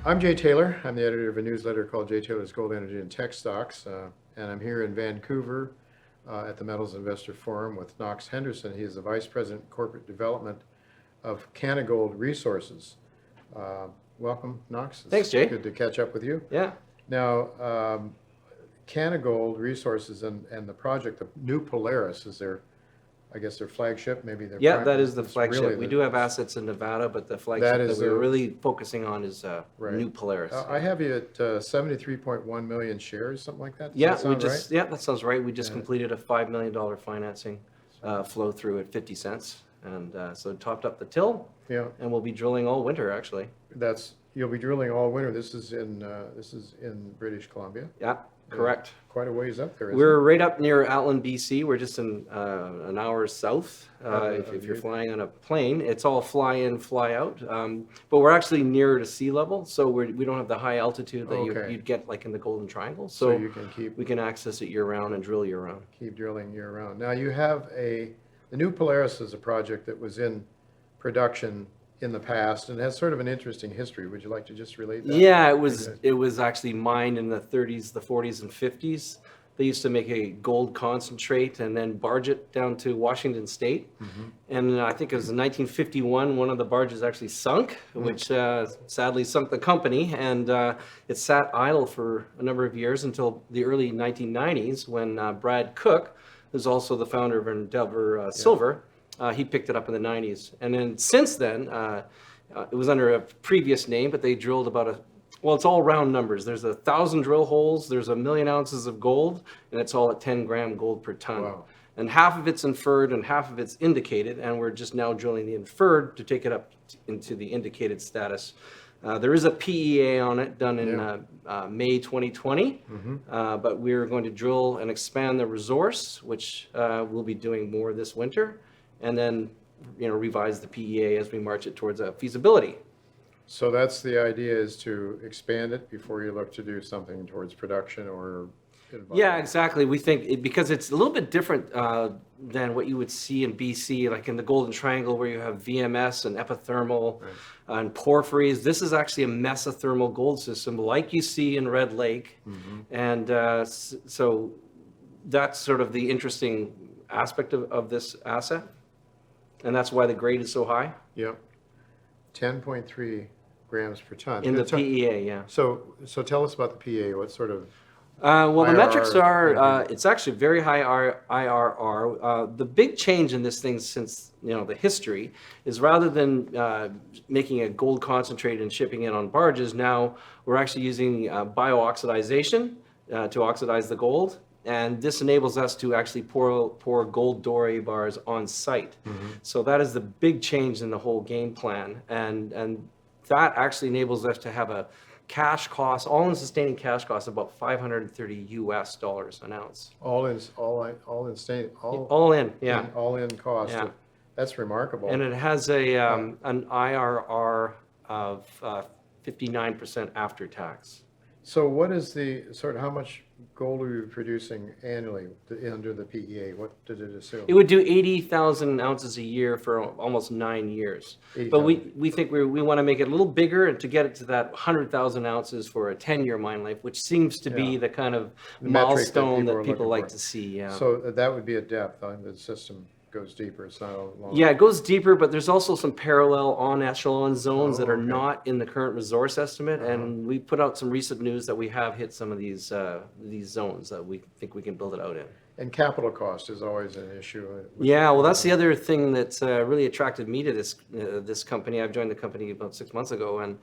I'm Jay Taylor. I'm the editor of a newsletter called Jay Taylor's Gold, Energy, and Tech Stocks, and I'm here in Vancouver at the Metals Investor Forum with Knox Henderson. He is the Vice President Corporate Development of Canagold Resources. Welcome, Knox. Thanks, Jay. Good to catch up with you. Yeah. Now, Canagold Resources and the project, the new Polaris, is their, I guess, their flagship, maybe their That is the flagship. Really we do have assets in Nevada, but the flagship that we're really focusing on is right. new Polaris. I have you at 73.1 million shares, something like that? That sounds right. We just completed a $5 million financing flow through at 50 cents. And so topped up the till, and we'll be drilling all winter, actually. You'll be drilling all winter. This is in British Columbia. Yeah, correct. Quite a ways up there. We're right up near Atlan, BC. We're just in an hour south. If you're flying on a plane, it's all fly in, fly out. But we're actually nearer to sea level, so we don't have the high altitude that you'd get like in the Golden Triangle. So we can access it year round and drill year round. Keep drilling year round. Now you have the new Polaris is a project that was in production in the past and has sort of an interesting history. Would you like to just relate that? Yeah, it was actually mined in the 30s, the 40s, and 50s. They used to make a gold concentrate and then barge it down to Washington State. Mm-hmm. And I think it was in 1951, one of the barges actually sunk, which sadly sunk the company. And it sat idle for a number of years until the early 1990s when Brad Cook, who's also the founder of Endeavour Silver, he picked it up in the 90s. And then since then, it was under a previous name, but they drilled it's all round numbers. There's 1,000 drill holes, there's 1 million ounces of gold, and it's all at 10 gram gold per ton. Wow. And half of it's inferred and half of it's indicated, and we're just now drilling the inferred to take it up into the indicated status. There is a PEA on it done in May 2020, but we're going to drill and expand the resource, which we'll be doing more this winter, and then revise the PEA as we march it towards a feasibility. So that's the idea, is to expand it before you look to do something towards production or... Yeah, exactly. We think because it's a little bit different than what you would see in BC, like in the Golden Triangle where you have VMS and epithermal and porphyries. This is actually a mesothermal gold system like you see in Red Lake. And so that's sort of the interesting aspect of this asset. And that's why the grade is so high. Yep. 10.3 grams per ton. In the PEA, yeah. So tell us about the PEA. What sort of... the metrics are, it's actually very high IRR. The big change in this thing since, the history is rather than making a gold concentrate and shipping it on barges, now we're actually using bio-oxidization to oxidize the gold. And this enables us to actually pour gold doré bars on site. So that is the big change in the whole game plan. And that actually enables us to have a cash cost, all-in sustaining cash cost, about $530 US an ounce. All in cost. Yeah. That's remarkable. And it has an IRR of 59% after tax. So what is how much gold are you producing annually under the PEA? What did it assume? It would do 80,000 ounces a year for almost 9 years. But we think we want to make it a little bigger and to get it to that 100,000 ounces for a 10-year mine life, which seems to be the kind of milestone that people like to see. Yeah. So that would be a depth. The system goes deeper. It's not a long... Yeah, it goes deeper, but there's also some parallel on echelon zones that are not in the current resource estimate. And we put out some recent news that we have hit some of these zones that we think we can build it out in. And capital cost is always an issue. Yeah, well, that's the other thing that really attracted me to this company. I've joined the company about 6 months ago, and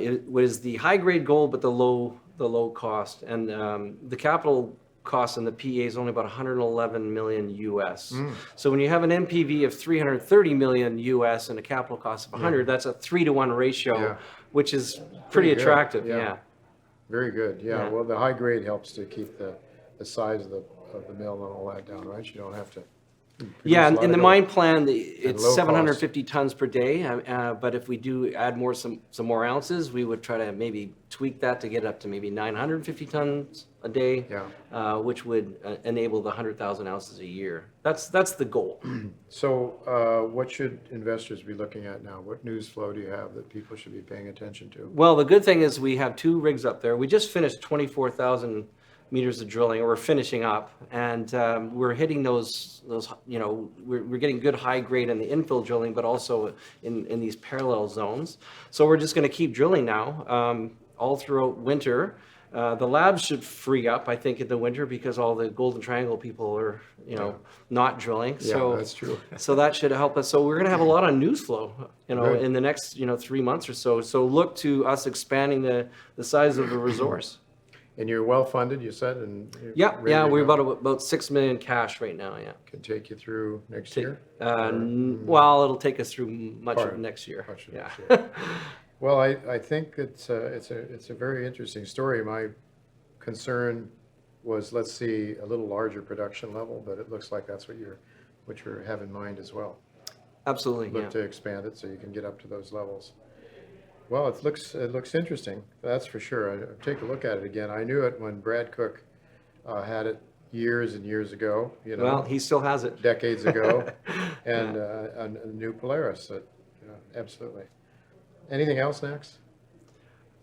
it was the high grade gold, but the low cost, and the capital cost in the PEA is only about 111 million US. So when you have an NPV of 330 million US and a capital cost of 100, that's a 3-to-1 ratio, which is pretty attractive. Yeah. Very good. Yeah. Well, the high grade helps to keep the size of the mill and all that down, right? You don't have to... Yeah, in the mine plan, it's 750 tons per day. But if we do add some more ounces, we would try to maybe tweak that to get up to maybe 950 tons a day, Yeah. which would enable the 100,000 ounces a year. That's the goal. So what should investors be looking at now? What news flow do you have that people should be paying attention to? Well, the good thing is we have 2 rigs up there. We just finished 24,000 meters of drilling, or we're finishing up, and we're hitting those we're getting good high grade in the infill drilling, but also in these parallel zones. So we're just going to keep drilling now all throughout winter. The labs should free up, I think, in the winter because all the Golden Triangle people are, not drilling. Yeah, So that's true. so that should help us. So we're going to have a lot of news flow, Good. in the next, 3 months or so. So look to us expanding the size of the resource. And you're well-funded, you said, and you're Yeah, ready yeah, to we're go? about 6 million cash right now. Yeah. Can take you through next year? Well, it'll take us through much Part- of next year. much of Yeah. next year. Well, I think it's a very interesting story. My concern was, let's see, a little larger production level, but it looks like that's what you have in mind as well. Absolutely. Look Yeah. to expand it so you can get up to those levels. Well, it looks interesting, that's for sure. I take a look at it again. I knew it when Brad Cook had it years and years ago, Well, he still has it. decades ago, and a new Polaris. Absolutely. Anything else, Knox?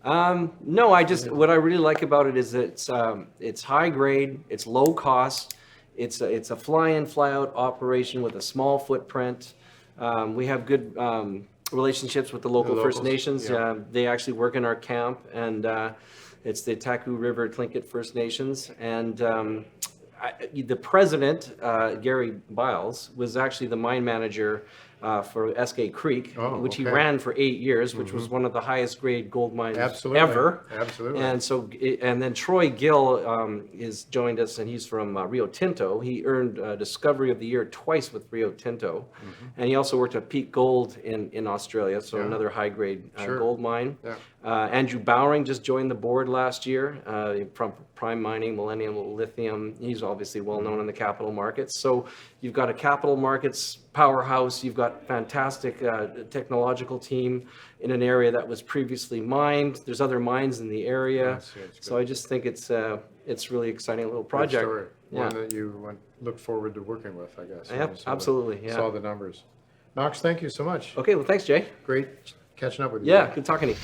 No, what I really like about it is that it's high grade, it's low cost, it's a fly-in, fly-out operation with a small footprint. We have good relationships with the local The First locals, Nations. yeah. They actually work in our camp, and it's the Taku River Tlingit First Nations. And the president, Gary Biles, was actually the mine manager for SK Creek, Oh, which he okay. ran for 8 years, which was one of the highest grade gold mines Absolutely. ever. Absolutely. And then Troy Gill has joined us, and he's from Rio Tinto. He earned Discovery of the Year twice with Rio Tinto, and he also worked at Peak Gold in Australia, so Yeah. another high grade Sure. gold mine. Yeah. Andrew Bowring just joined the board last year from Prime Mining, Millennium Lithium. He's obviously well known in the capital markets. So you've got a capital markets powerhouse. You've got fantastic technological team in an area that was previously mined. There's other mines in the area. That's So I just think it's really exciting little Good project. story. Yeah. One that you look forward to working with, I guess. Yep, absolutely, yeah. Saw the numbers. Knox, thank you so much. Okay, well, thanks, Jay. Great catching up with you. Yeah, good talking to you.